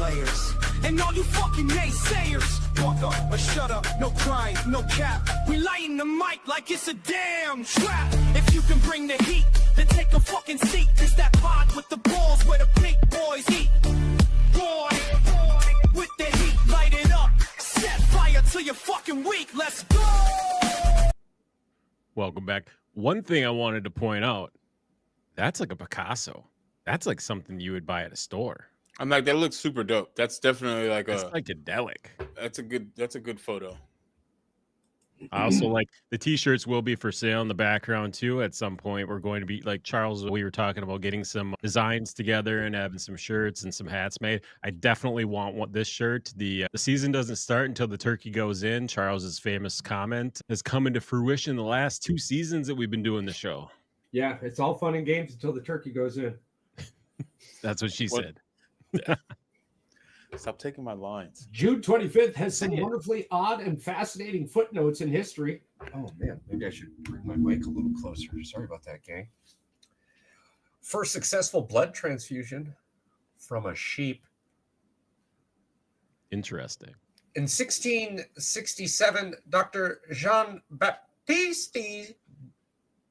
players. And all you fucking naysayers, walk up or shut up, no crying, no cap. We lighting the mic like it's a damn trap. If you can bring the heat, then take a fucking seat. It's that pod with the balls where the big boys eat. Boy, with the heat, light it up. Set fire till you're fucking weak. Let's go. Welcome back. One thing I wanted to point out, that's like a Picasso. That's like something you would buy at a store. I'm like, that looks super dope. That's definitely like It's psychedelic. That's a good photo. I also like the t-shirts will be for sale in the background too. At some point, we're going to be like Charles. We were talking about getting some designs together and having some shirts and some hats made. I definitely want this shirt. The season doesn't start until the turkey goes in. Charles's famous comment has come into fruition the last 2 seasons that we've been doing the show. Yeah, it's all fun and games until the turkey goes in. That's what she said. Stop taking my lines. June 25th has some wonderfully odd and fascinating footnotes in history. Oh, man, maybe I should bring my mic a little closer. Sorry about that, gang. First successful blood transfusion from a sheep. Interesting. In 1667, Dr. Jean-Baptiste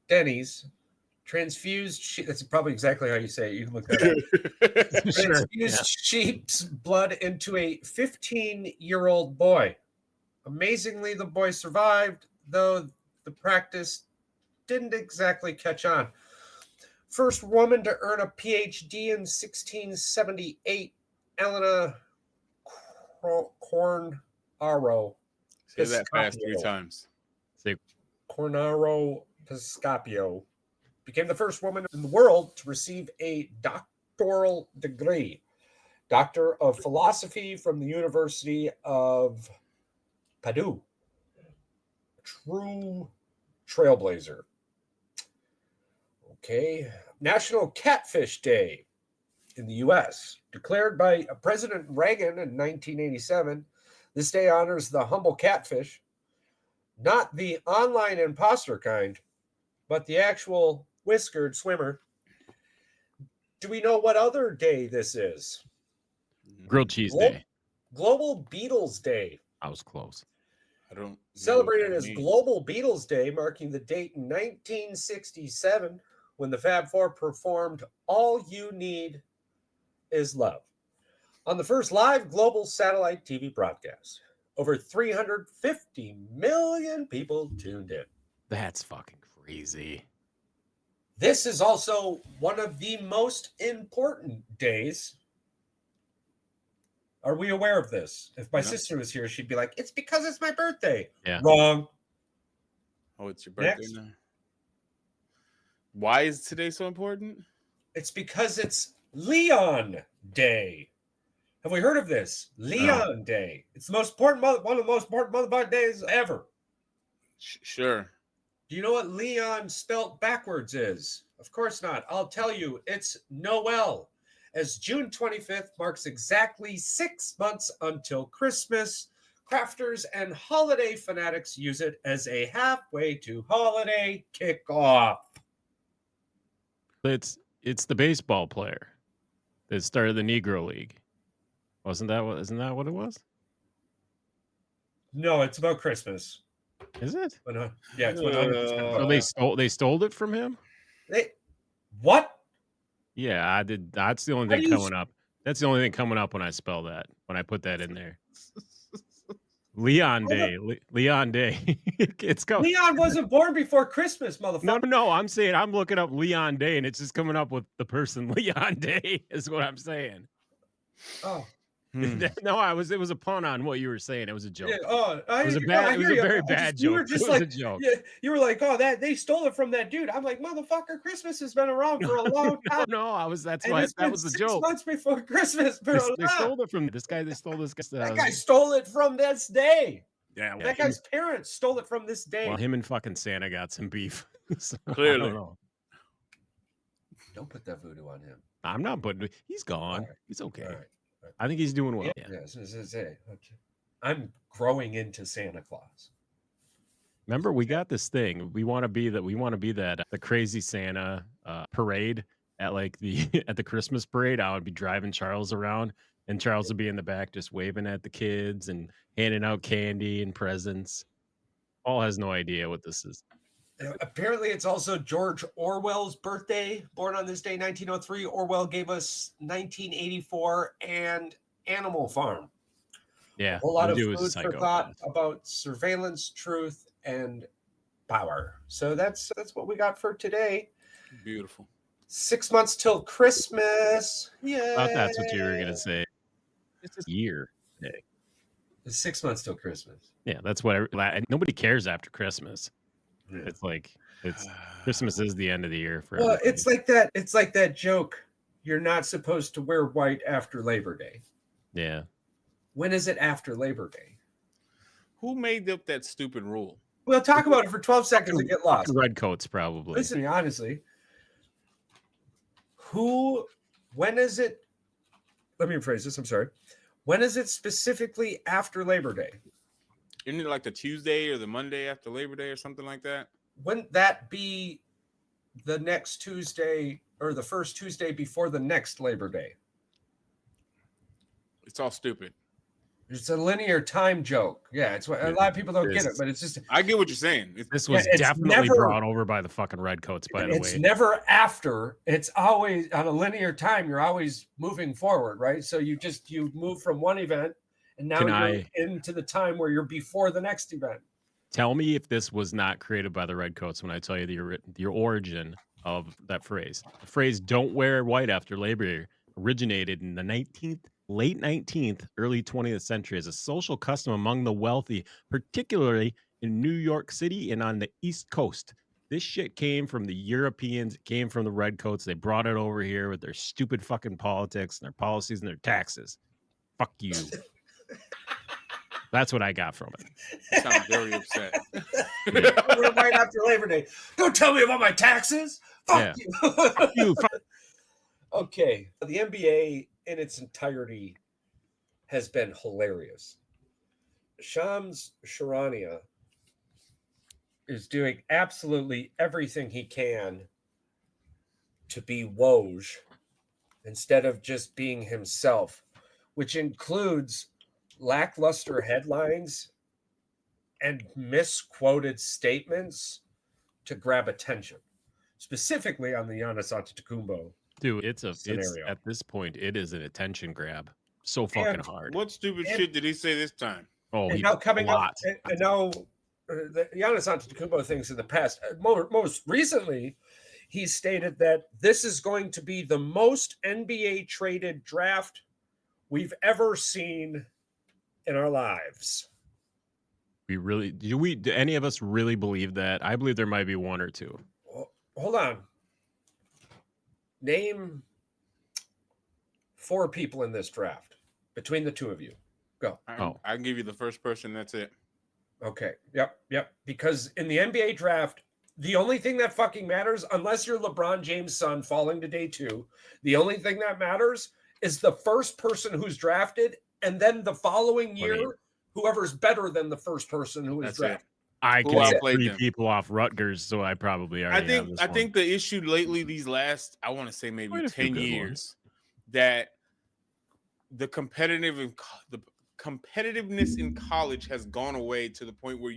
Denis transfused sheep. That's probably exactly how you say it. You can look that up. Transfused sheep's blood into a 15-year-old boy. Amazingly, the boy survived, though the practice didn't exactly catch on. First woman to earn a PhD in 1678, Elena Cornaro. Say that fast 3 times. Say Cornaro Piscopio. Became the first woman in the world to receive a doctoral degree. Doctor of Philosophy from the University of Padua. True trailblazer. Okay. National Catfish Day in the U.S. Declared by President Reagan in 1987. This day honors the humble catfish. Not the online imposter kind, but the actual whiskered swimmer. Do we know what other day this is? Grilled cheese day. Global Beatles Day. I was close. I don't Celebrated as Global Beatles Day, marking the date in 1967 when the Fab Four performed All You Need Is Love on the first live global satellite TV broadcast. Over 350 million people tuned in. That's fucking crazy. This is also one of the most important days. Are we aware of this? If my sister was here, she'd be like, it's because it's my birthday. Yeah. Wrong. Oh, it's your birthday now. Why is today so important? It's because it's Leon Day. Have we heard of this? Leon Day. It's the most important one of the most important motherfucking days ever. Sure. Do you know what Leon spelt backwards is? Of course not. I'll tell you, it's Noel. As June 25th marks exactly 6 months until Christmas, crafters and holiday fanatics use it as a halfway to holiday kickoff. It's the baseball player that started the Negro League. Isn't that what it was? No, it's about Christmas. Is it? Yeah, it's 100%. So they stole it from him? What? Yeah, I did. That's the only thing coming up. That's the only thing coming up when I spell that, when I put that in there. Leon Day. Leon Day. It's coming. Leon wasn't born before Christmas, motherfucker. No, I'm saying I'm looking up Leon Day and it's just coming up with the person Leon Day is what I'm saying. Oh. No, it was a pun on what you were saying. It was a joke. Yeah, it was a very bad joke. You were just a joke. Yeah, you were like, that they stole it from that dude. I'm like, motherfucker, Christmas has been around for a long time. No, that was the joke. 6 months before Christmas. They stole it from this guy. They stole this guy. That guy stole it from this day. Yeah, that guy's parents stole it from this day. Well, him and fucking Santa got some beef. So, clearly. I don't know. Don't put that voodoo on him. I'm not putting. He's gone. Right. He's okay. All right. I think he's doing well. Yeah. I'm growing into Santa Claus. Remember, we got this thing. We want to be that the crazy Santa parade at like the at the Christmas parade. I would be driving Charles around And Charles will be in the back just waving at the kids and handing out candy and presents. Paul has no idea what this is. Apparently, it's also George Orwell's birthday, born on this day, 1903. Orwell gave us 1984 and Animal Farm. Yeah. A whole lot the of dude was food a for thought psychopath. about surveillance, truth, and power. So that's what we got for today. Beautiful. 6 months till Christmas. Yeah. Thought that's what you were going to say. It's a year day. 6 months till Christmas. Yeah, that's what nobody cares after Christmas. Yeah. It's like Christmas is the end of the year for Well, everybody. it's like that. It's like that joke. You're not supposed to wear white after Labor Day. Yeah. When is it after Labor Day? Who made up that stupid rule? We'll talk about it for 12 seconds and get lost. Redcoats, probably. Listen, honestly, when is it? Let me rephrase this. I'm sorry. When is it specifically after Labor Day? Isn't it like the Tuesday or the Monday after Labor Day or something like that? Wouldn't that be the next Tuesday or the first Tuesday before the next Labor Day? It's all stupid. It's a linear time joke. Yeah, it's what a lot of people don't get it, but it's just I get what you're saying. This was it's definitely never- brought over by the fucking Redcoats, by the it's way. never after. It's always on a linear time. You're always moving forward, right? So you move from one event, and now you're into the time where you're before the next event. Tell me if this was not created by the Redcoats when I tell you the origin of that phrase. The phrase "Don't wear white after Labor Day" originated in the late 19th, early 20th century as a social custom among the wealthy, particularly in New York City and on the East Coast. This shit came from the Europeans, it came from the Redcoats. They brought it over here with their stupid fucking politics and their policies and their taxes. Fuck you. That's what I got from it. You sound very upset. We're right after Labor Day. Don't tell me about my taxes. Fuck you. Fuck you. Fuck. Okay, the NBA in its entirety has been hilarious. Shams Charania is doing absolutely everything he can to be Woj instead of just being himself, which includes lackluster headlines and misquoted statements to grab attention, specifically on the Giannis Antetokounmpo. Dude, it's scenario. at this point, it is an attention grab. So fucking hard. What stupid shit did he say this time? Oh, And now coming up, and now the Giannis Antetokounmpo things in the past. Most recently, he stated that this is going to be the most NBA traded draft we've ever seen in our lives. Do any of us really believe that? I believe there might be one or two. Hold on. Name 4 people in this draft between the two of you. Go. I can give you the first person. That's it. Okay. Yep. Because in the NBA draft, the only thing that fucking matters, unless you're LeBron James' son falling to day 2, the only thing that matters is the first person who's drafted, and then the following year, whoever's better than the first person who was drafted. I can name 3 people off Rutgers, so I probably already have this I think the issue lately, these last, I want to say maybe 10 years, that the competitiveness in college has gone away to the point where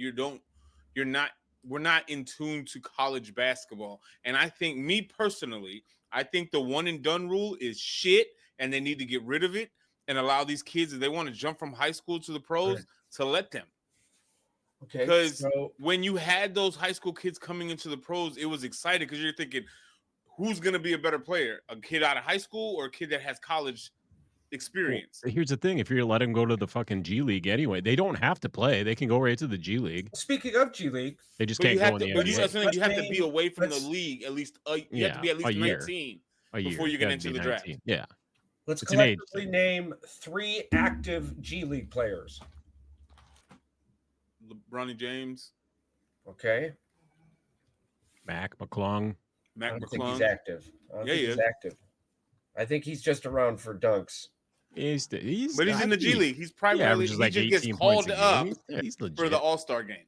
we're not in tune to college basketball. And I think, me personally, I think the one and done rule is shit, and they need to get rid of it and allow these kids, if they want to jump from high school to the pros, to let them. Okay. Because when you had those high school kids coming into the pros, it was exciting because you're thinking, who's going to be a better player? A kid out of high school or a kid that has college experience? Well, here's the thing. If you're let them go to the fucking G League anyway, they don't have to play. They can go right to the G League. Speaking of G League, they just can't go in the NBA. You have to be away from the league at least. You have to be at least 19 before you get into the draft. Yeah. Let's collectively name 3 active G League players. Bronny James. Okay. Mac McClung. I don't think he's active. He's active. I think he's just around for dunks. But he's in the G League. He's primarily he just gets called up for the All-Star game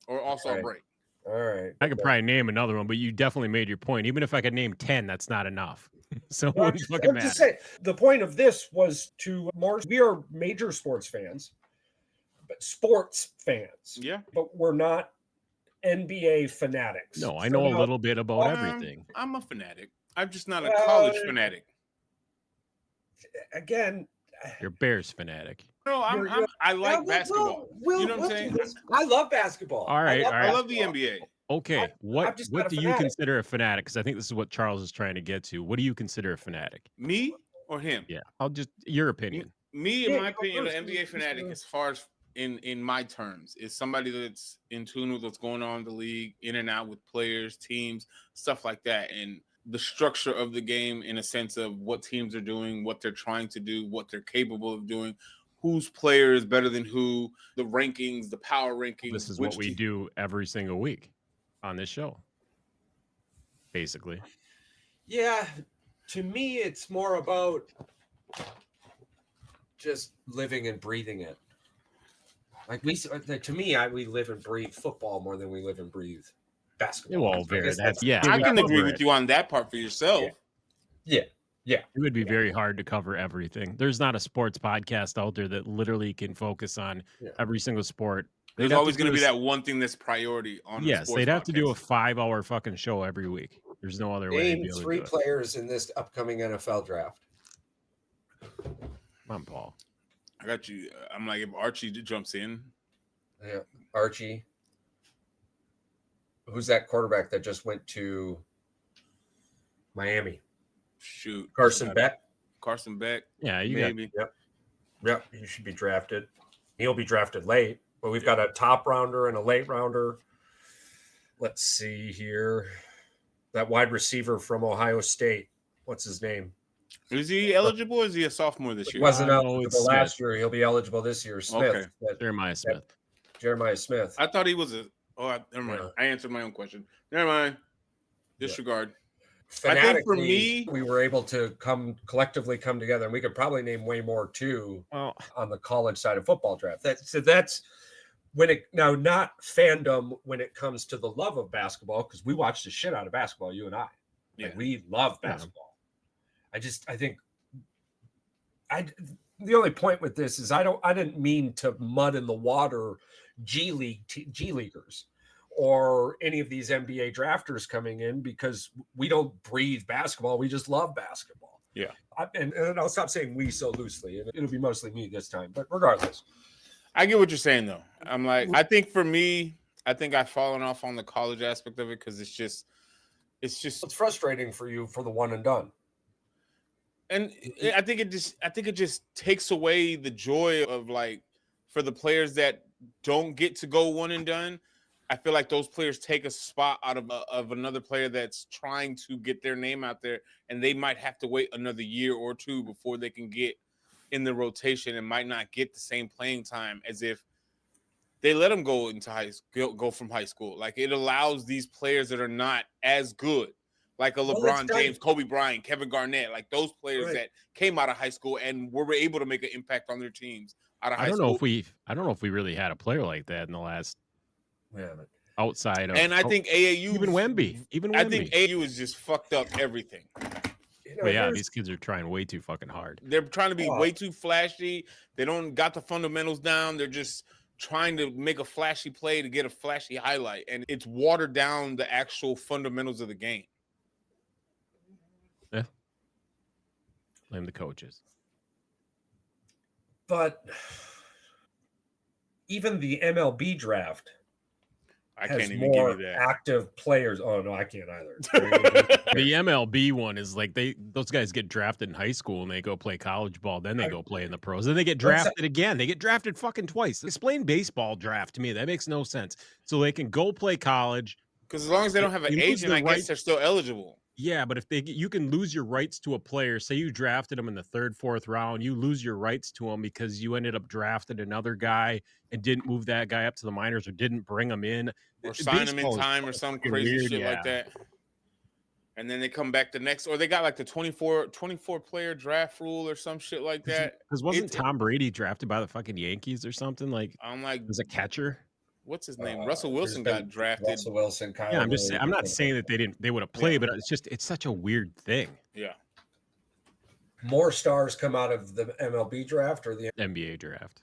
or All-Star break. All right. I could probably name another one, but you definitely made your point. Even if I could name 10, that's not enough. So it Well, wouldn't fucking I'm matter. just saying, the point of this was we are major sports fans, but Yeah. but we're not NBA fanatics. No, I know a little bit about Um, everything. I'm a fanatic. I'm just not a Well, college fanatic. Again, You're Bears fanatic. No, I like basketball. You know what I'm saying? I love basketball. All right, all right. I love the NBA. Okay, what just not a do you fanatic. consider a fanatic? Because I think this is what Charles is trying to get to. What do you consider a fanatic? Me or him? Yeah, I'll just your opinion. Me, in Yeah, my you go opinion, first. an NBA fanatic, as far as in my terms, is somebody that's in tune with what's going on in the league, in and out with players, teams, stuff like that, and the structure of the game in a sense of what teams are doing, what they're trying to do, what they're capable of doing, whose player is better than who, the rankings, the power rankings. This is what we do every single week on this show, basically. Yeah, to me, it's more about just living and breathing it. Like to me, we live and breathe football more than we live and breathe basketball. Well, I guess I can agree with you on that part for yourself. Yeah. It would be very hard to cover everything. There's not a sports podcast out there that literally can focus on every single sport. There's always going to be that one thing that's priority on. Yes, they'd have to do a 5-hour fucking show every week. There's no other way. Name 3 players in this upcoming NFL draft. Come on, Paul. I got you. I'm like, if Archie jumps in. Yeah, Archie. Who's that quarterback that just went to Miami? Shoot. Carson Beck. Carson Beck. Yeah, maybe. Yep. He should be drafted. He'll be drafted late, but we've got a top rounder and a late rounder. Let's see here. That wide receiver from Ohio State. What's his name? Is he eligible or is he a sophomore this year? He wasn't eligible last year. He'll be eligible this year. Smith. Okay. Jeremiah Smith. I thought he was never mind. I answered my own question. Never mind. Disregard. I think for me, we were able to collectively come together, and we could probably name way more too on the college side of football draft. That's when it not fandom when it comes to the love of basketball, because we watch the shit out of basketball, you and I. Like, we love basketball. The only point with this is I didn't mean to mud in the water G leaguers or any of these NBA drafters coming in, because we don't breathe basketball. We just love basketball. Yeah. And I'll stop saying we so loosely, and it'll be mostly me this time, but regardless. I get what you're saying though. I'm like, I think for me, I've fallen off on the college aspect of it, because it's frustrating for you for the one and done. And I think it just takes away the joy of, like, for the players that don't get to go one and done. I feel like those players take a spot out of another player that's trying to get their name out there, and they might have to wait another year or two before they can get in the rotation, and might not get the same playing time as if they let them go into go from high school. Like, it allows these players that are not as good, like a LeBron James, Kobe Bryant, Kevin Garnett, like those players that came out of high school and were able to make an impact on their teams out of high school. I don't know if we really had a player like that in the last outside of. And I think AAU, even Wemby. I think AAU is just fucked up everything. But these kids are trying way too fucking hard. They're trying to be way too flashy. They don't got the fundamentals down. They're just trying to make a flashy play to get a flashy highlight, and it's watered down the actual fundamentals of the game. Yeah. Blame the coaches. But even the MLB draft has more active players. Oh no, I can't either. The MLB one is like those guys get drafted in high school and they go play college ball, then they go play in the pros, then they get drafted again. They get drafted fucking twice. Explain baseball draft to me. That makes no sense. So they can go play college. Because as long as they don't have an agent, I guess they're still eligible. Yeah, but if you can lose your rights to a player, say you drafted him in the 3rd, 4th round, you lose your rights to him because you ended up drafting another guy and didn't move that guy up to the minors or didn't bring him in. Or sign him in time or some crazy shit like that. And then they come back the next, or they got like the 24 player draft rule or some shit like that. Because wasn't Tom Brady drafted by the fucking Yankees or something? Like, I'm like, as a catcher. What's his name? Russell Wilson got drafted. Russell Wilson, I'm not saying that they would have played, but it's such a weird thing. Yeah. more stars come out of the MLB draft or the NBA draft.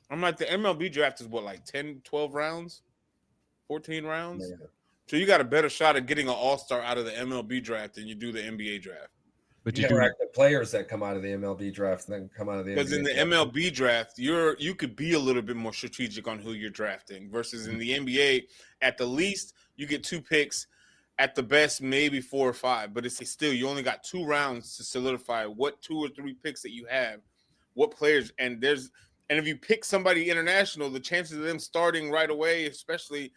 I'm like, the MLB draft is what, like 10, 12 rounds, 14 rounds. Yeah. So you got a better shot at getting an all-star out of the MLB draft than you do the NBA draft. But you interact with players that come out of the MLB draft and then come out of the because NBA in the draft. MLB draft, you could be a little bit more strategic on who you're drafting versus in the NBA, at the least you get 2 picks, at the best maybe 4 or 5, but it's still you only got 2 rounds to solidify what 2 or 3 picks that you have, what players, and if you pick somebody international, the chances of them starting right away, especially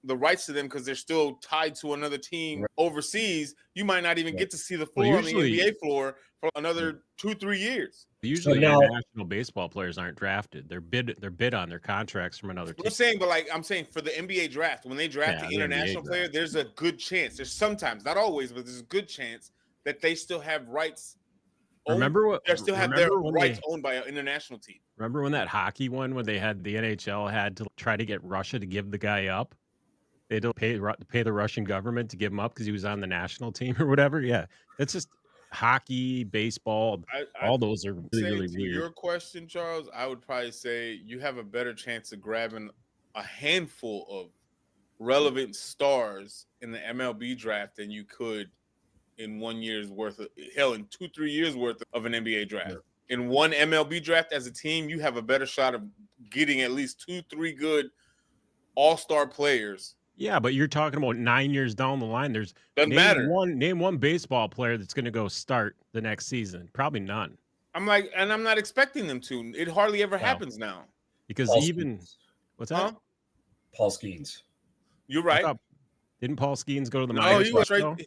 the rights to them because they're still tied to another team overseas, you might not even get to see the floor on the NBA floor for another 2-3 years. Usually, international baseball players aren't drafted; they're bid on their contracts from another team. I'm saying for the NBA draft, when they draft the international player, there's a good chance. There's sometimes, not always, but there's a good chance that they still have rights. They still have their rights owned by an international team. Remember when that hockey one, when they had the NHL had to try to get Russia to give the guy up? They had to pay the Russian government to give him up because he was on the national team or whatever. Yeah, it's just hockey, baseball. All those are really weird. Your question, Charles, I would probably say you have a better chance of grabbing a handful of relevant stars in the MLB draft than you could in 1 year's worth of, hell, in 2-3 years worth of an NBA draft. Yeah. In one MLB draft as a team, you have a better shot of getting at least 2-3 good all-star players. Yeah, but you're talking about 9 years down the line. Doesn't matter. Name one baseball player that's going to go start the next season. Probably none. I'm not expecting them to. It hardly ever happens now. Because what's that? Paul Skeens. You're right. Didn't Paul Skeens go to the minors?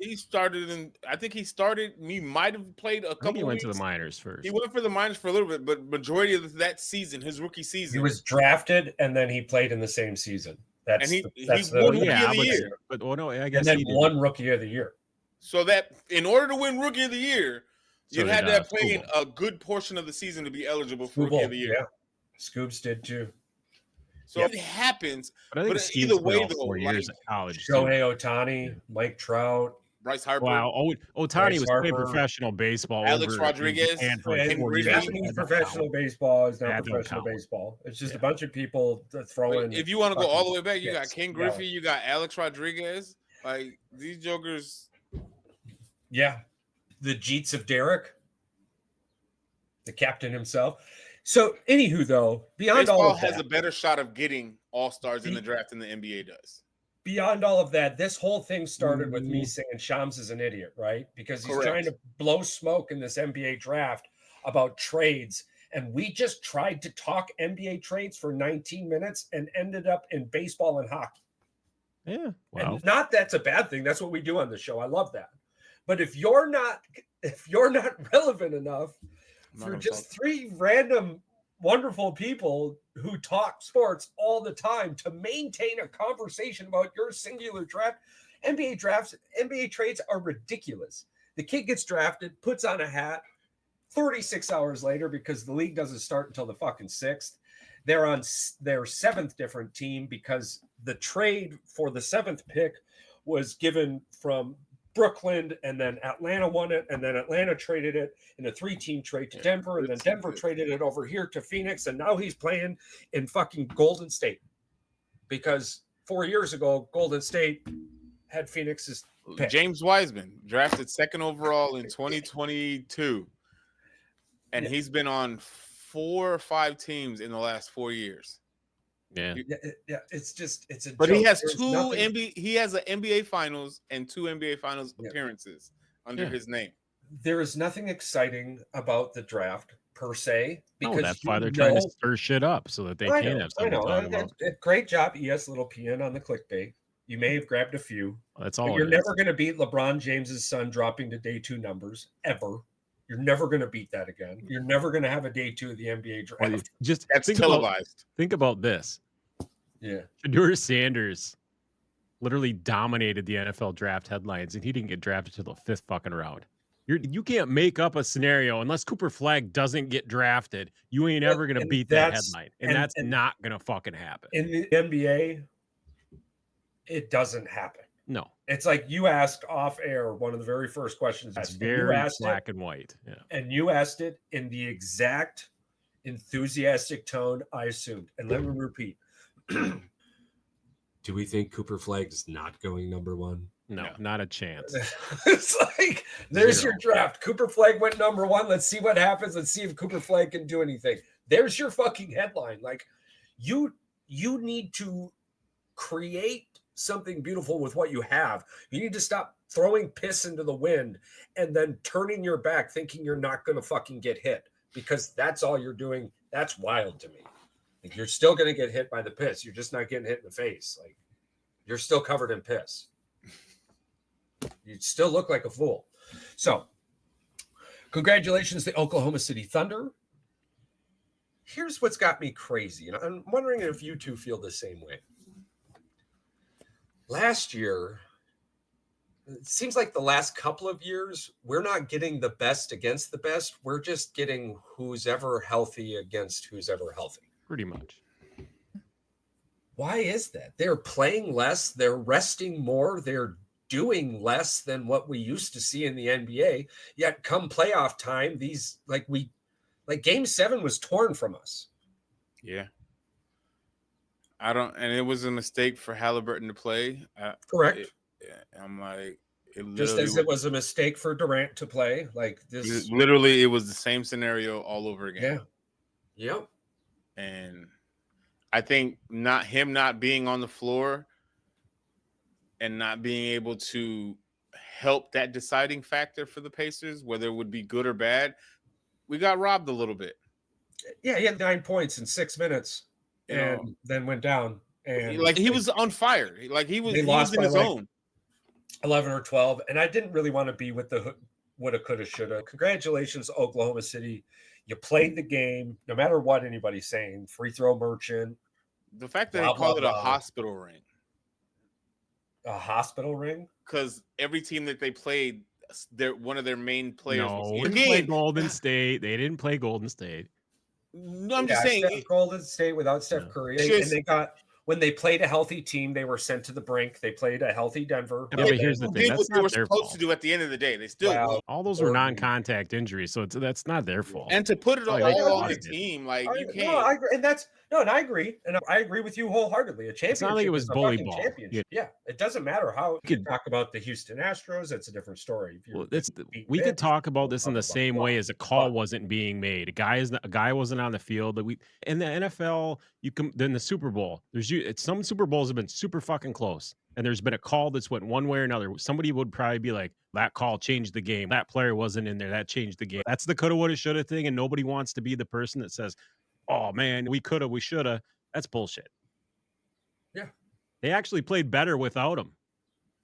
He started he might have played a couple. He went to the minors first. He went for the minors for a little bit, but majority of that season, his rookie season, he was drafted and then he played in the same season. He won Rookie of the Year. But I guess and then won Rookie of the Year. So that in order to win Rookie of the Year, you had to have played a good portion of the season to be eligible for Rookie of the Year. Yeah, Scoobs did too. So it happens. But either way, though, 4 years of college. Shohei Ohtani, Mike Trout, Bryce Harper. Wow, Ohtani was playing professional baseball. Alex Rodriguez. Japanese professional baseball is not professional baseball. It's just a bunch of people throwing. If you want to go all the way back, you got Ken Griffey, you got Alex Rodriguez. Like these jokers. Yeah, the Jeets of Derek, the captain himself. So, anywho, though, beyond baseball all of that, has a better shot of getting all-stars in the draft than the NBA does. Beyond all of that, this whole thing started with me saying Shams is an idiot, right? Because he's trying to blow smoke in this NBA draft about trades. And we just tried to talk NBA trades for 19 minutes and ended up in baseball and hockey. Yeah. Wow. And not that's a bad thing. That's what we do on the show. I love that. But if you're not relevant enough for just 3 random wonderful people who talk sports all the time to maintain a conversation about your singular draft, NBA trades are ridiculous. The kid gets drafted, puts on a hat, 36 hours later, because the league doesn't start until the fucking 6th, they're on their 7th different team because the trade for the 7th pick was given from Brooklyn, and then Atlanta won it, and then Atlanta traded it in a 3-team trade to Denver, and then Denver traded it over here to Phoenix, and now he's playing in fucking Golden State because 4 years ago Golden State had Phoenix's pick. James Wiseman drafted 2nd overall in 2022, and he's been on 4 or 5 teams in the last 4 years. Yeah, it's a. But joke. He has He has an NBA Finals and 2 NBA Finals appearances under his name. There is nothing exciting about the draft per se because that's why they're trying to stir shit up so that they can have something to talk about. Great job, ES Little PN on the clickbait. You may have grabbed a few. Well, that's all. You're never going to beat LeBron James's son dropping to day 2 numbers ever. You're never going to beat that again. You're never going to have a day 2 of the NBA draft. That's televised. Think about this. Yeah. Shedeur Sanders literally dominated the NFL draft headlines, and he didn't get drafted to the 5th fucking round. You can't make up a scenario unless Cooper Flagg doesn't get drafted. You ain't ever going to beat that headline, and that's not going to fucking happen. In the NBA, it doesn't happen. No. It's like you asked off air, one of the very first questions. It's You very asked black and white. Yeah. And you asked it in the exact enthusiastic tone I assumed. And let me repeat. Do we think Cooper Flagg's not going number one? No, not a chance. It's like, there's 0. your draft. Cooper Flagg went number one. Let's see what happens. Let's see if Cooper Flagg can do anything. There's your fucking headline. Like, you need to create something beautiful with what you have. You need to stop throwing piss into the wind and then turning your back thinking you're not going to fucking get hit, because that's all you're doing. That's wild to me. Like, you're still going to get hit by the piss. You're just not getting hit in the face. Like, you're still covered in piss. You still look like a fool. So, congratulations to Oklahoma City Thunder. Here's what's got me crazy, and I'm wondering if you two feel the same way. Last year, it seems like the last couple of years, we're not getting the best against the best. We're just getting who's ever healthy against who's ever healthy. Pretty much. Why is that? They're playing less. They're resting more. They're doing less than what we used to see in the NBA. Yet come playoff time, Game 7 was torn from us. Yeah. And it was a mistake for Halliburton to play. Correct. I'm like, just as it was a mistake for Durant to play. Like this, literally, it was the same scenario all over again. Yeah. Yep. And I think him not being on the floor and not being able to help that deciding factor for the Pacers, whether it would be good or bad, we got robbed a little bit. Yeah, he had 9 points in 6 minutes and then went down. And he was on fire. Like he was in his own. 11 or 12. And I didn't really want to be with the woulda, coulda, shoulda. Congratulations, Oklahoma City. You played the game, no matter what anybody's saying. Free throw merchant. The fact that they call it a hospital ring. A hospital ring? Because every team that they played, one of their main players was they didn't play Golden State. They didn't play Golden State. No, I'm just saying. Golden State without Steph Curry. And they got, when they played a healthy team, they were sent to the brink. They played a healthy Denver. Yeah, but here's the thing. That's what they were supposed to do at the end of the day. They still all those were non-contact injuries, so that's not their fault. And to put it all on the team, like you can't. No, I agree. And I agree. And I agree with you wholeheartedly. A championship. It's not like it was bully ball. Yeah, it doesn't matter how you could talk about the Houston Astros. That's a different story. We could talk about this in the same way as a call wasn't being made. A guy wasn't on the field. That in the NFL, then the Super Bowl. Some Super Bowls have been super fucking close, and there's been a call that's went one way or another. Somebody would probably be like, that call changed the game. That player wasn't in there. That changed the game. That's the coulda, woulda, shoulda thing, and nobody wants to be the person that says, oh man, we coulda, we shoulda. That's bullshit. Yeah. They actually played better without him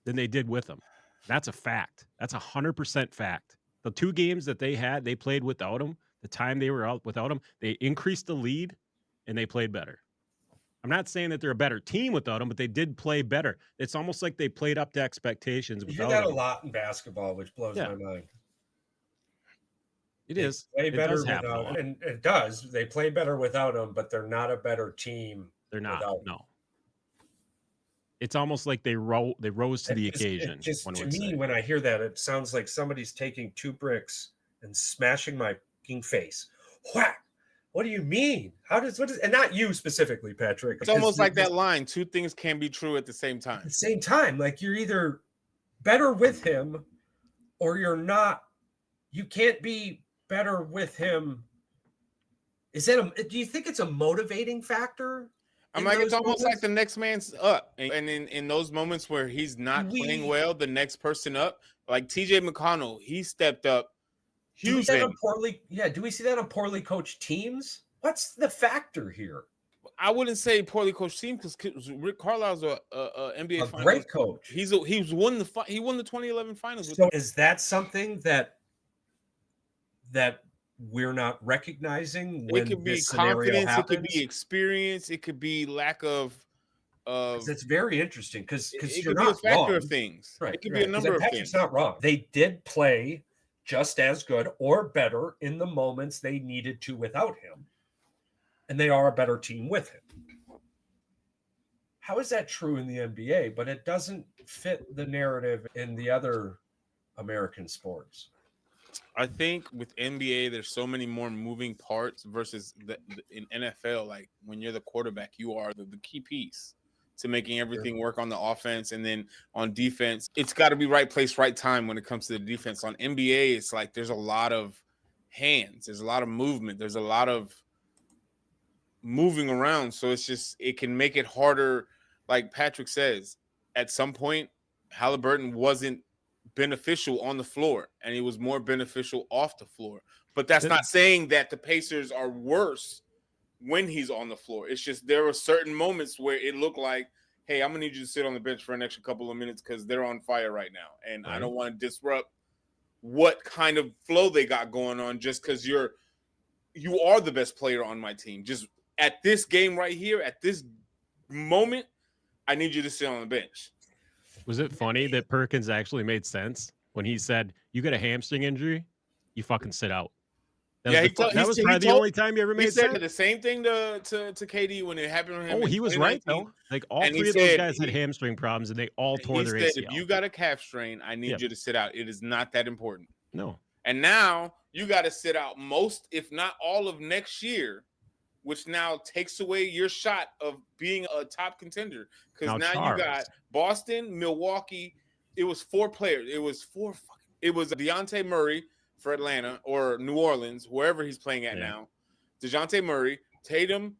than they did with him. That's a fact. That's 100% fact. The 2 games that they played without him, the time they were out without him, they increased the lead and they played better. I'm not saying that they're a better team without him, but they did play better. It's almost like they played up to expectations without him. You hear that a lot in basketball, which blows my mind. It is. Play better without him. And it does. They play better without him, but they're not a better team. They're not. No. It's almost like they rose to the occasion. To me, when I hear that, it sounds like somebody's taking 2 bricks and smashing my fucking face. Whack! What do you mean? And not you specifically, Patrick. It's almost like that line, 2 things can be true at the same time. At the same time, like you're either better with him or you're not. You can't be better with him. Do you think it's a motivating factor? I'm like, it's almost like the next man's up. And in those moments where he's not playing well, the next person up, like TJ McConnell, he stepped up. Do we see that on poorly coached teams? What's the factor here? I wouldn't say poorly coached team because Rick Carlisle's a NBA finalist. Great coach. He won the 2011 finals. So is that something that we're not recognizing? When it could be confidence, it could be experience, it could be lack of. That's very interesting because it you're could be not a factor wrong. Of things. Right, it could be a number of things. Patrick's not wrong. They did play just as good or better in the moments they needed to without him. And they are a better team with him. How is that true in the NBA? But it doesn't fit the narrative in the other American sports. I think with NBA, there's so many more moving parts versus in NFL. Like when you're the quarterback, you are the key piece to making everything work on the offense, and then on defense, it's got to be right place, right time when it comes to the defense. On NBA, it's like there's a lot of hands, there's a lot of movement, there's a lot of moving around, so it can make it harder. Like Patrick says, at some point, Halliburton wasn't beneficial on the floor, and he was more beneficial off the floor. But that's not saying that the Pacers are worse when he's on the floor. It's just there were certain moments where it looked like, hey, I'm gonna need you to sit on the bench for an extra couple of minutes because they're on fire right now, and I don't want to disrupt what kind of flow they got going on just because you are the best player on my team. Just at this game right here, at this moment, I need you to sit on the bench. Was it funny that Perkins actually made sense when he said, "You got a hamstring injury, you fucking sit out"? That was probably the only time you ever made sense. He said the same thing to KD when it happened to him. Oh, he was right though. Like all three of those guys had hamstring problems, and they all tore their ACL. If you got a calf strain, I need you to sit out. It is not that important. No. And now you got to sit out most, if not all, of next year, which now takes away your shot of being a top contender. Because now you got Boston, Milwaukee. It was 4 players. It was DeJounte Murray for Atlanta or New Orleans, wherever he's playing at now. DeJounte Murray, Tatum,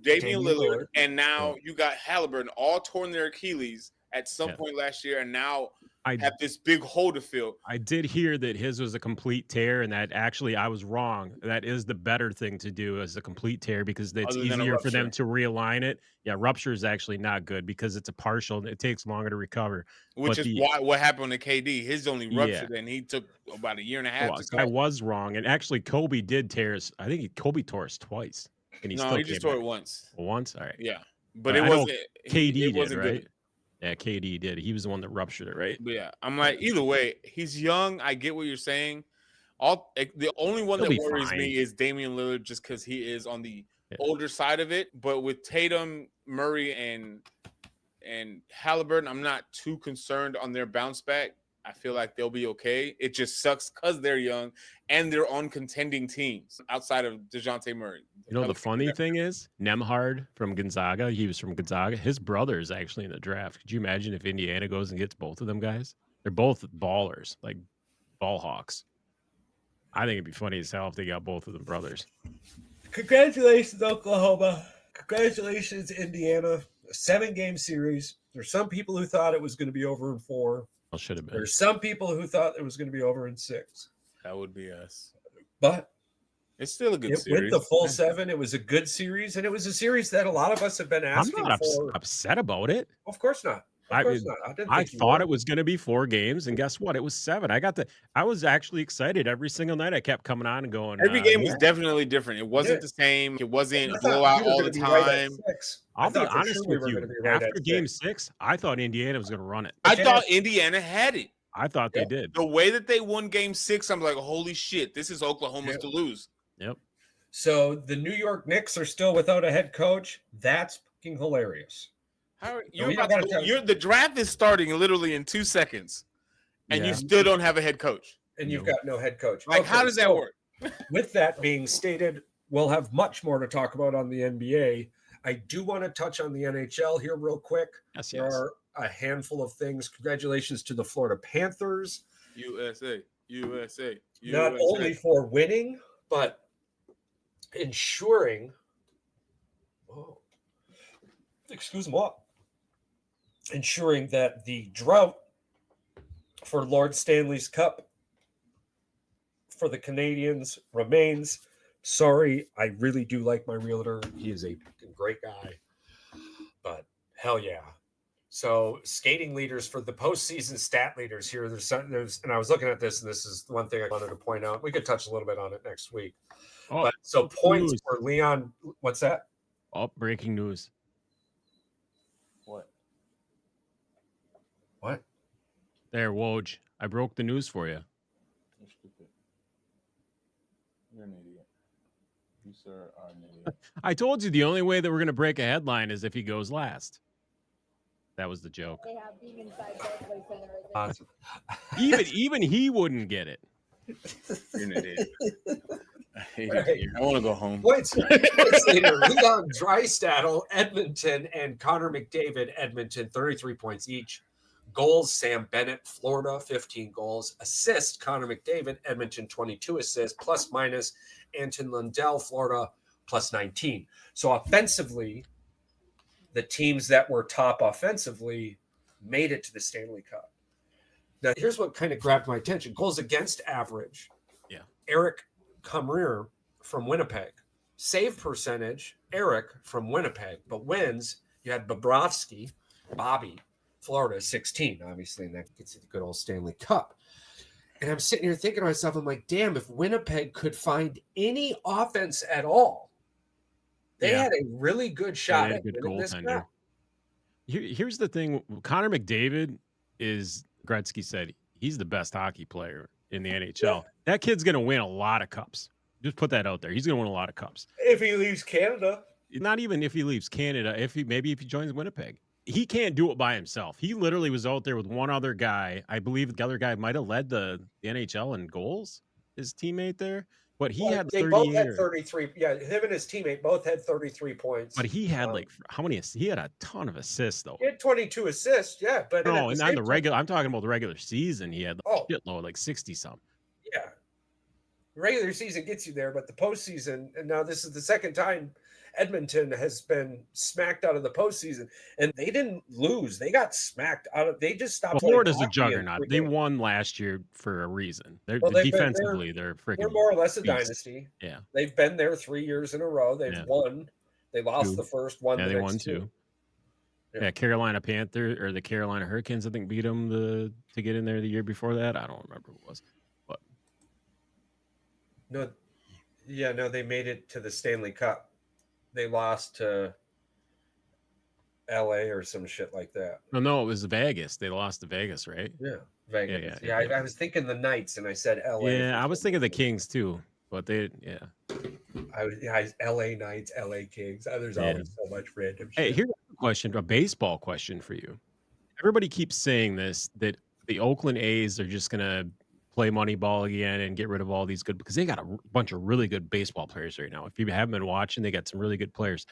Damian Lillard, and now you got Halliburton all torn their Achilles at some point last year, and now have this big hole to fill. I did hear that his was a complete tear, and that actually I was wrong. That is the better thing to do as a complete tear because it's easier for them to realign it. Yeah, rupture is actually not good because it's a partial. It takes longer to recover. Which is what happened to KD. His only ruptured, and he took about a year and a half to go. I was wrong, and actually Kobe did tear his. I think Kobe tore his twice, and he just tore it once. Once, all right. Yeah, but it wasn't. KD did, right? Good. Yeah, KD did. He was the one that ruptured it, right? But yeah, I'm like, either way, he's young. I get what you're saying. The only one that worries me is Damian Lillard, just because he is on the older side of it. But with Tatum, Murray, and Halliburton, I'm not too concerned on their bounce back. I feel like they'll be okay. It just sucks because they're young and they're on contending teams outside of DeJounte Murray. You know, the funny thing is, Nemhard from Gonzaga, he was from Gonzaga. His brother is actually in the draft. Could you imagine if Indiana goes and gets both of them guys? They're both ballers, like ball hawks. I think it'd be funny as hell if they got both of them brothers. Congratulations, Oklahoma. Congratulations, Indiana. A 7-game series. There's some people who thought it was going to be over in 4. Well, should have been. There's some people who thought it was going to be over in 6. That would be us. But it's still a good series. With the full 7, it was a good series, and it was a series that a lot of us have been asking for. I'm not upset about it. Of course not. I thought it was going to be 4 games, and guess what? It was 7. I was actually excited every single night. I kept coming on and going. Every game was definitely different. It wasn't the same. It wasn't a blowout all the time. I'll be honest with you. After game 6, I thought Indiana was going to run it. I thought Indiana had it. I thought they did. The way that they won game 6, I'm like, holy shit, this is Oklahoma's to lose. Yep. So the New York Knicks are still without a head coach. That's fucking hilarious. The draft is starting literally in 2 seconds, and you still don't have a head coach. And you've got no head coach. Like, how does that work? With that being stated, we'll have much more to talk about on the NBA. I do want to touch on the NHL here real quick. There are a handful of things. Congratulations to the Florida Panthers. USA. Not only for winning, but ensuring ensuring that the drought for Lord Stanley's Cup for the Canadians remains. Sorry, I really do like my realtor. He is a great guy. But hell yeah. So skating leaders for the postseason stat leaders here. There's and I was looking at this, and this is one thing I wanted to point out. We could touch a little bit on it next week. So points for Leon. What's that? Oh, breaking news. What? There, Woj. I broke the news for you. You're stupid. You're an idiot. You, sir, are an idiot. I told you the only way that we're going to break a headline is if he goes last. That was the joke. They have being inside Barclays Center. Awesome. Even he wouldn't get it. You're an idiot. I hate it Right. here. I want to go home. Points later, Leon Draisaitl, Edmonton, and Connor McDavid, Edmonton, 33 points each. Goals, Sam Bennett, Florida, 15 goals. Assist, Connor McDavid, Edmonton, 22 assists. Plus minus, Anton Lundell, Florida, plus 19. So offensively, the teams that were top offensively made it to the Stanley Cup. Now, here's what kind of grabbed my attention. Goals against average. Yeah. Eric Comrie from Winnipeg. Save percentage, Eric from Winnipeg. But wins, you had Bobrovsky, Bobby, Florida, 16, obviously, and that gets you the good old Stanley Cup. And I'm sitting here thinking to myself, I'm like, damn, if Winnipeg could find any offense at all, they had a really good shot at winning this cup. Here's the thing. Connor McDavid is, Gretzky said, he's the best hockey player in the NHL. Yeah. That kid's going to win a lot of cups. Just put that out there. He's going to win a lot of cups. If he leaves Canada. Not even if he leaves Canada, maybe if he joins Winnipeg. He can't do it by himself. He literally was out there with one other guy. I believe the other guy might have led the NHL in goals, his teammate there. But he had 30 both had 33. Yeah, him and his teammate both had 33 points. But he had how many? He had a ton of assists though. He had 22 assists. Yeah, but no, and on the regular. I'm talking about the regular season. He had shitload, like 60 something. Yeah, regular season gets you there, but the postseason, and now this is the second time Edmonton has been smacked out of the postseason, and they didn't lose. They got smacked out of. They just stopped. Well, Florida's a juggernaut. They won last year for a reason. They're defensively, they're freaking. They're more or less a dynasty. Yeah, they've been there 3 years in a row. They've won. They lost the first one. Yeah, they won two. Yeah, Carolina Panthers or the Carolina Hurricanes, I think, beat them to get in there the year before that. I don't remember who it was, but no, they made it to the Stanley Cup. They lost to LA or some shit like that. No, it was Vegas. They lost to Vegas, right? Yeah, Vegas. Yeah. I was thinking the Knights, and I said LA. Yeah, I was thinking the Kings too, but LA Knights, LA Kings. There's always so much random shit. Hey, here's a question, a baseball question for you. Everybody keeps saying this, that the Oakland A's are just gonna play Moneyball again and get rid of all these good, because they got a bunch of really good baseball players right now. If you haven't been watching, they got some really good players.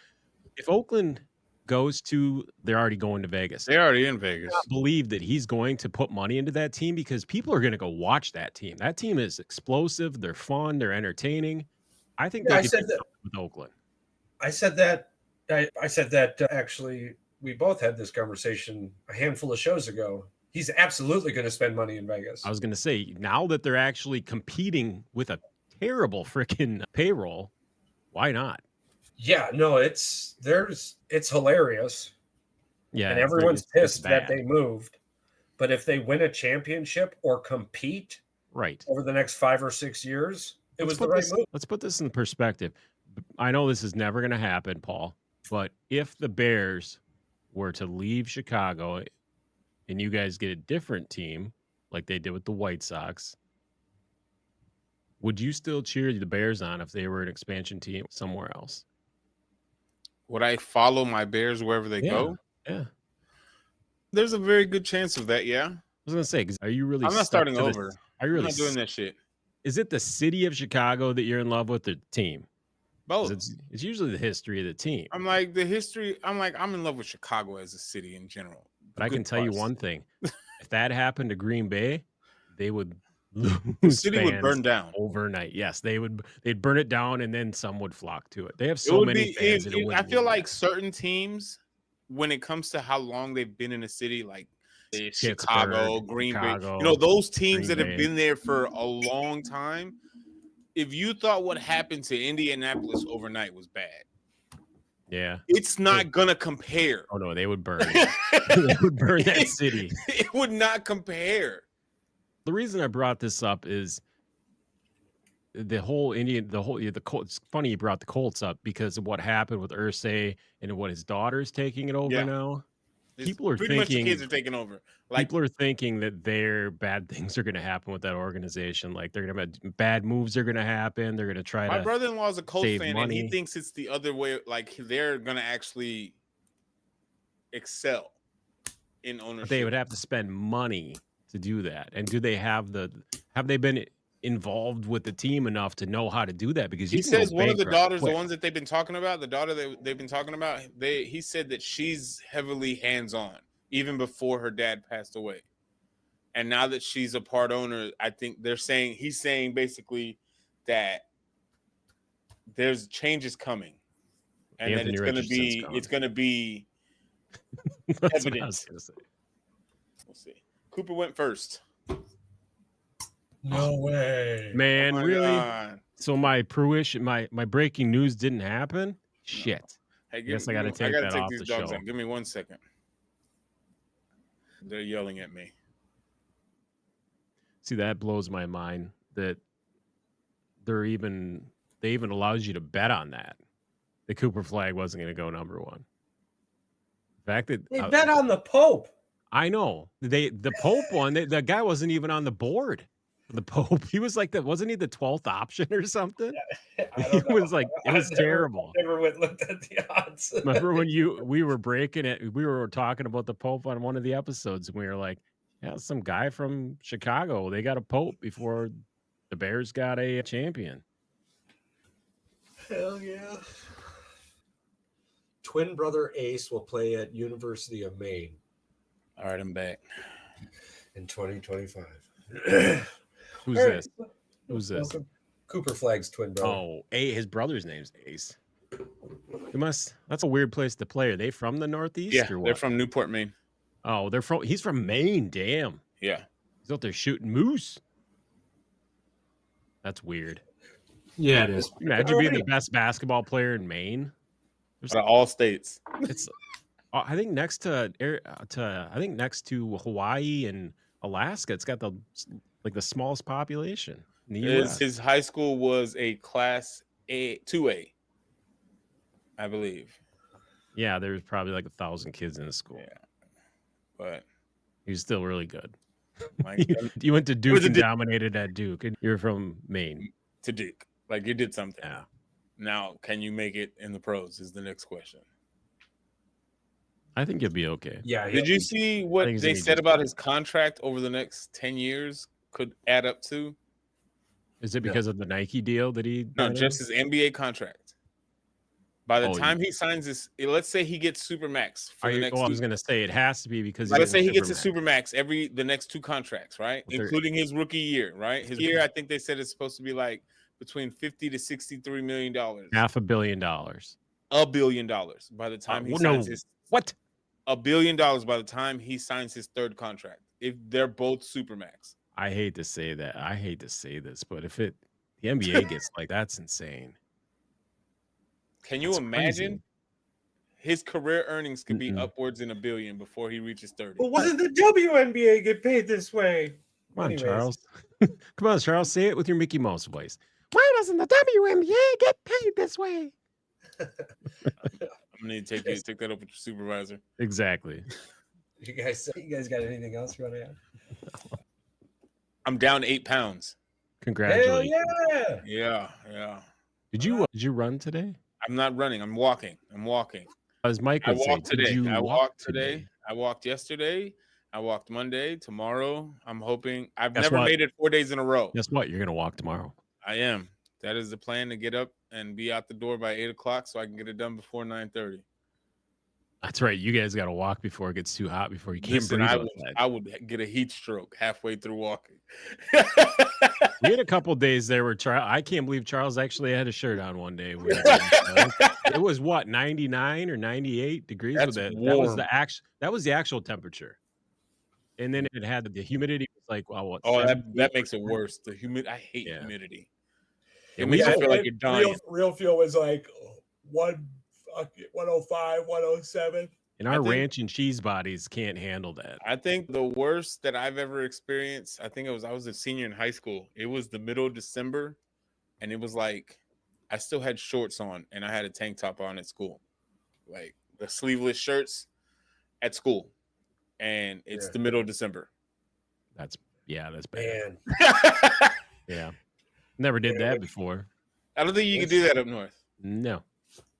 If Oakland they're already going to Vegas. They're already in Vegas. I believe that he's going to put money into that team because people are going to go watch that team. That team is explosive. They're fun. They're entertaining. I think they could do with Oakland. I said that actually, we both had this conversation a handful of shows ago. He's absolutely going to spend money in Vegas. I was going to say, now that they're actually competing with a terrible freaking payroll, why not? Yeah, no, it's hilarious. Yeah, and everyone's pissed that they moved. But if they win a championship or compete over the next 5 or 6 years, it was the right move. Let's put this in perspective. I know this is never going to happen, Paul, but if the Bears were to leave Chicago and you guys get a different team like they did with the White Sox, would you still cheer the Bears on if they were an expansion team somewhere else? Would I follow my Bears wherever they go? Yeah. There's a very good chance of that, yeah. I was going to say, are you really... I'm not starting over. Are you really... I'm not doing that shit. Is it the city of Chicago that you're in love with, or the team? Both. It's usually the history of the team. I'm like, I'm in love with Chicago as a city in general. But I can tell you one thing. If that happened to Green Bay, they would lose. The city would burn down overnight. Yes, they'd burn it down, and then some would flock to it. They have so many fans. I feel like certain teams, when it comes to how long they've been in a city, like Chicago, Green Bay, those teams that have been there for a long time. If you thought what happened to Indianapolis overnight was bad, yeah, it's not gonna compare. Oh no, they would burn it. They would burn that city. It would not compare. The reason I brought this up is it's funny you brought the Colts up because of what happened with Irsay and what his daughter's taking it over now. People are pretty much the thinking kids are taking over. Like people are thinking that their bad things are going to happen with that organization. Like they're going to bad moves are going to happen. They're going to try my to brother-in-law is a Colts save fan, and he money. thinks it's the other way. Like they're gonna actually excel in But ownership. they would have to spend money to do that. And do they have they been involved with the team enough to know how to do that? Because He you can go says one of the bankrupt daughters, the quick. ones that they've been talking about, the daughter that they've been talking about, he said that she's heavily hands-on even before her dad passed away. And now that she's a part owner, I think he's saying basically that there's changes coming, and Anthony that Richardson's gone. it's gonna be That's what I evident. was gonna say. We'll see. Cooper went first. No way. Man, Oh my really? God. So my fruition, my breaking news didn't happen? Shit. Hey, Guess I gotta take that off these the dogs show. out. Give me 1 second. They're yelling at me. See, that blows my mind that they even allows you to bet on that. The Cooper flag wasn't going to go number one. The fact that They bet on the Pope. I know the Pope one, the guy wasn't even on the board. The Pope, he was like wasn't he the 12th option or something? It was like it was terrible. I never looked at the odds. Remember when we were breaking it? We were talking about the Pope on one of the episodes, and we were like, "Yeah, some guy from Chicago. They got a Pope before the Bears got a champion." Hell yeah! Twin brother Ace will play at University of Maine. All right, I'm back. In 2025. Who's this? Who's this? Welcome. Cooper Flag's twin brother. Oh, his brother's name's Ace. That's a weird place to play. Are they from the Northeast? Yeah, or what? they're from Newport, Maine. Oh, he's from Maine. Damn. Yeah. He's out there shooting moose. That's weird. Yeah, it is. Imagine being the best basketball player in Maine. Out of all states. It's I think next to Hawaii and Alaska, it's got the smallest population in the US. His high school was a class 2A, I believe. Yeah, there's probably like 1,000 kids in the school. Yeah, but he's still really good. Like, you went to Duke and dominated at Duke, and you're from Maine. To Duke, like you did something. Yeah. Now, can you make it in the pros? Is the next question. I think you'll be okay. Yeah. Did you see what they said about his contract over the next 10 years could add up to? Is it because of the Nike deal that he? No, just his NBA contract. By the time he signs this, let's say he gets Supermax for the next. I was going to say it has to be because. Let's say he gets a Supermax the next 2 contracts, right? Including his rookie year, right? His year, I think they said it's supposed to be like between $50 to $63 million. $500 million. $1 billion by the time he signs his. What? $1 billion by the time he signs his 3rd contract. If they're both Supermax. I hate to say that. I hate to say this, but if the NBA gets like that's insane. Can you imagine? His career earnings could be upwards in $1 billion before he reaches 30. But why did the WNBA get paid this way? Come on, Charles. Come on, Charles. Say it with your Mickey Mouse voice. Why doesn't the WNBA get paid this way? I'm gonna need to take that up with your supervisor. Exactly. You guys got anything else you want to add? I'm down 8 pounds. Congratulations. Hell yeah. Yeah. Did you run today? I'm not running. I'm walking. As Mike would say, I walked today. I walked yesterday. I walked Monday. Tomorrow, I'm hoping. I've never made it 4 days in a row. Guess what? You're gonna walk tomorrow. I am. That is the plan, to get up and be out the door by 8 o'clock so I can get it done before 9:30. That's right. You guys got to walk before it gets too hot, before you can't breathe. I would get a heat stroke halfway through walking. We had a couple days there where I can't believe Charles actually had a shirt on one day. It was what, 99 or 98 degrees. That's warm. That was the actual temperature. And then it had the humidity. It was like, well, what? Oh, that makes it worse. I hate humidity. It makes you feel like you're dying. Real fuel was like 105, 107. And our ranch and cheese bodies can't handle that. I think the worst that I've ever experienced, I was a senior in high school. It was the middle of December, and it was like I still had shorts on, and I had a tank top on at school, like the sleeveless shirts. at school, and it's the middle of December. That's bad. Man. Yeah. Never did that before. I don't think you can do that up north. No.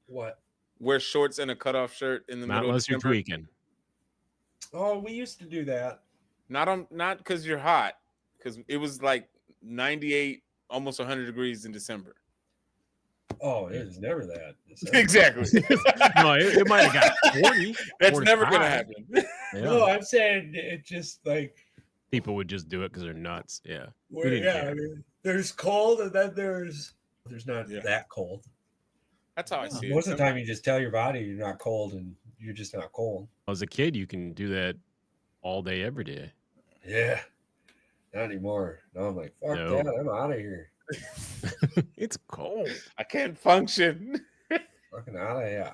What? Wear shorts and a cutoff shirt in the Not middle of unless you're December. tweaking. Oh, we used to do that. Not because you're hot, because it was like 98, almost 100 degrees in December. Oh, it was never that. Exactly. No, it might have got 40. That's 45. never gonna happen. Yeah. No, I'm saying it just like People would just do it because they're nuts. Yeah. We where, didn't yeah, care. I mean, there's cold and then there's not Yeah. that cold. That's how I see Most it. of the time, you just tell your body you're not cold, and you're just not cold. As a kid, you can do that all day, every day. Yeah, not anymore. No, I'm like, fuck No. that. I'm out of here. It's cold. I can't function. Fucking out of here.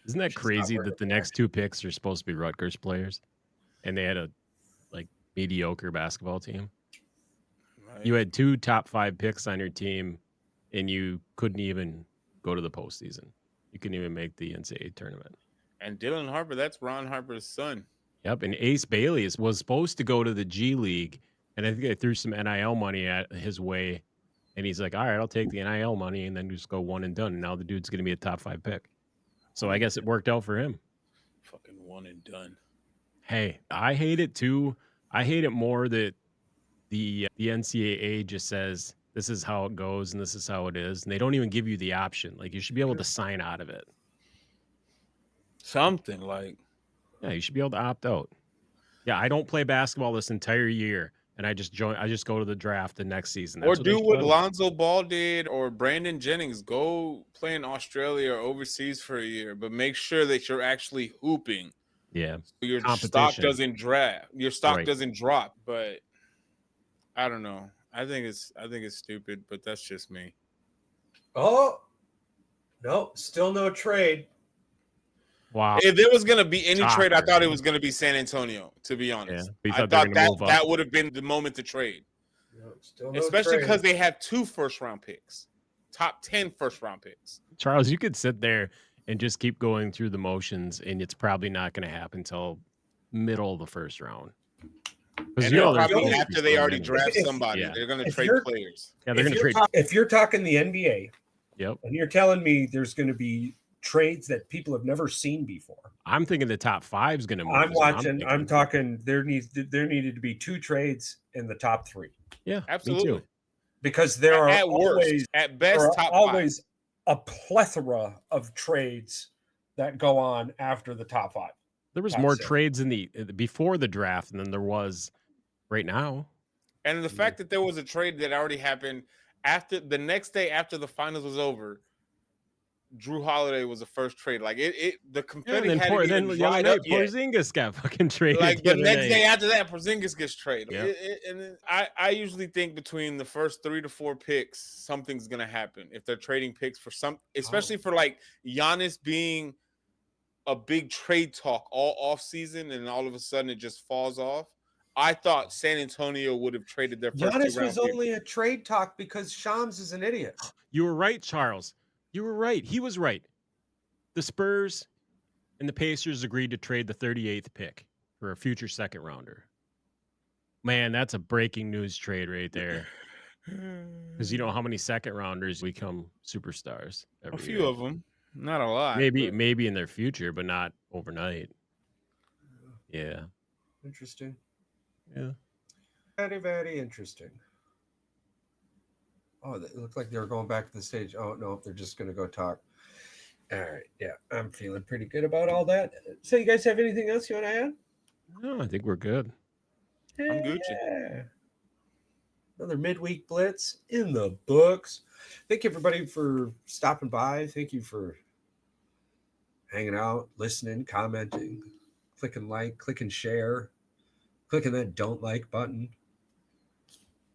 Isn't that She's not crazy working that the next two picks are supposed to be Rutgers players, and they had a mediocre basketball team? Right. You had 2 top 5 picks on your team, and you couldn't even go to the postseason. You couldn't even make the NCAA tournament. And Dylan Harper, that's Ron Harper's son. Yep, and Ace Bailey was supposed to go to the G League, and I think they threw some NIL money at his way, and he's like, all right, I'll take the NIL money and then just go one and done. And now the dude's going to be a top 5 pick. So I guess it worked out for him. Fucking one and done. Hey, I hate it too. I hate it more that the NCAA just says this is how it goes and this is how it is, and they don't even give you the option. Like, you should be able to sign out of it. Something like, Yeah, you should be able to opt out. Yeah, I don't play basketball this entire year, and I just go to the draft the next season. That's or they do should what do. Lonzo Ball did, or Brandon Jennings. Go play in Australia or overseas for a year, but make sure that you're actually hooping. Yeah, Your stock competition. doesn't draft. Your stock Right. doesn't drop. But I don't know. I think it's stupid, but that's just me. Oh, no, still no trade. Wow. If there was gonna be any trade, I Shocker. thought it was gonna be San Antonio. To be honest, You I thought they were thought gonna move up. that would have been the moment to trade, No, still no especially trade. because they have 2 first-round picks, top 10 first-round picks. Charles, you could sit there and just keep going through the motions, and it's probably not going to happen until middle of the first round. Because And you know they'll there's probably gonna after be they so already many. draft If- somebody, yeah. they're gonna If trade you're- players. Yeah, they're going to trade. If you're talking the NBA, Yep. and you're telling me there's going to be trades that people have never seen before, I'm thinking the top 5 is going to move. I'm is what watching. I'm thinking. talking. There needed to be 2 trades in the top 3 Yeah, Absolutely. Me too. because there are At worst, always at best, there are top 5. always a plethora of trades that go on after the top 5. There was Top more 6. trades in the before the draft than there was right now. And the fact that there was a trade that already happened after the next day after the finals was over, Drew Holiday was the first trade. Like the Yeah, confetti and then, hadn't even the other dried night, up yet. Porzingis got fucking traded. Like the other next night. day after that, Porzingis gets traded. Yep. And then I usually think between the first 3 to 4 picks, something's gonna happen if they're trading picks for some, especially for like Giannis being a big trade talk all off season, and all of a sudden it just falls off. I thought San Antonio would have traded their first Giannis 2-round was pick. only a trade talk because Shams is an idiot. You were right, Charles. You were right. He was right. The Spurs and the Pacers agreed to trade the 38th pick for a future second rounder. Man, that's a breaking news trade right there. Because you know how many second rounders become superstars every A few year. of them, not a lot. Maybe in their future, but not overnight. Yeah. Interesting. Yeah. Very, very interesting. Oh, it looked like they were going back to the stage. Oh, no, they're just going to go talk. All right. Yeah, I'm feeling pretty good about all that. So you guys have anything else you want to add? No, I think we're good. I'm Gucci. Yeah. Another midweek blitz in the books. Thank you, everybody, for stopping by. Thank you for hanging out, listening, commenting, clicking like, clicking share, clicking that don't like button.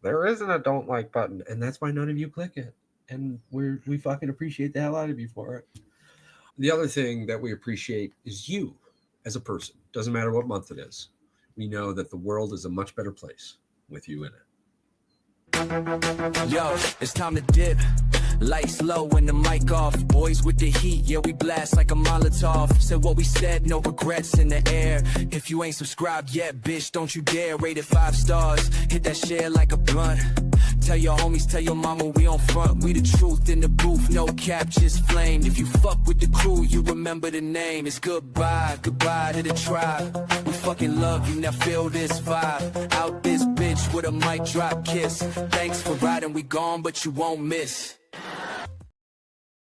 There isn't a don't like button, and that's why none of you click it. And we fucking appreciate the hell out of you for it. The other thing that we appreciate is you as a person. Doesn't matter what month it is. We know that the world is a much better place with you in it. Yo, it's time to dip. Lights low and the mic off. Boys with the heat, yeah, we blast like a Molotov. Said what we said, no regrets in the air. If you ain't subscribed yet, bitch, don't you dare. Rate it 5 stars, hit that share like a blunt. Tell your homies, tell your mama we on front. We the truth in the booth, no cap, just flame. If you fuck with the crew, you remember the name. It's goodbye, goodbye to the tribe. We fucking love you, now feel this vibe. Out this bitch with a mic drop kiss. Thanks for riding, we gone, but you won't miss.